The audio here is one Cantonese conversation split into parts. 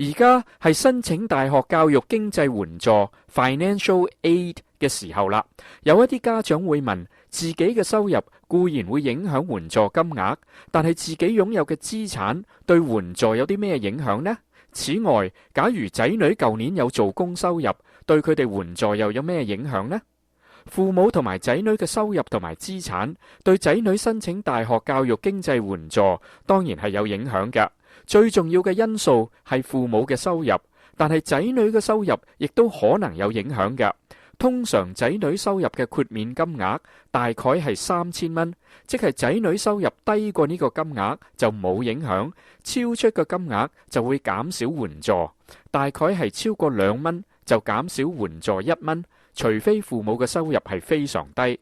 而家係申請大學教育經濟援助 （financial aid） 嘅時候啦。有一啲家長會問，自己嘅收入固然會影響援助金額，但係自己擁有嘅資產對援助有啲咩影響呢？此外，假如仔女舊年有做工收入，對佢哋援助又有咩影響呢？父母同埋仔女嘅收入同埋資產對仔女申請大學教育經濟援助當然係有影響嘅。最重要嘅因素係父母嘅收入，但係仔女嘅收入亦都可能有影響嘅。通常仔女收入嘅豁免金額大概係3000蚊，即係仔女收入低過呢個金額就冇影響，超出嘅金額就會減少援助。大概係超過2蚊就減少援助1蚊，除非父母嘅收入係非常低。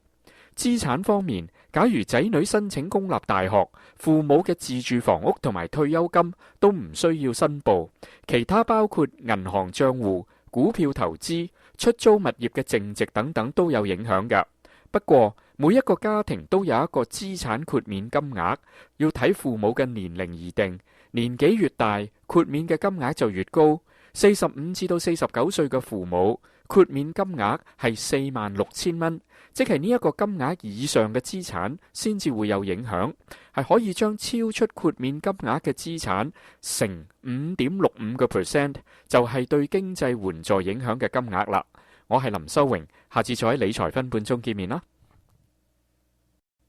資產方面，假如仔女申請公立大學，父母嘅自住房屋同埋退休金都唔需要申報，其他包括銀行帳戶、股票投資、出租物業嘅淨值等等都有影響㗎。不過每一個家庭都有一個資產豁免金額，要睇父母嘅年齡而定，年紀越大，豁免嘅金額就越高。45至到49歲嘅父母，豁免金額係46000蚊，即係呢一個金額以上嘅資產先至會有影響，係可以將超出豁免金額嘅資產乘 5.65%， 就係對經濟援助影響嘅金額啦。我係林修榮，下次再喺理財分半鐘見面啦。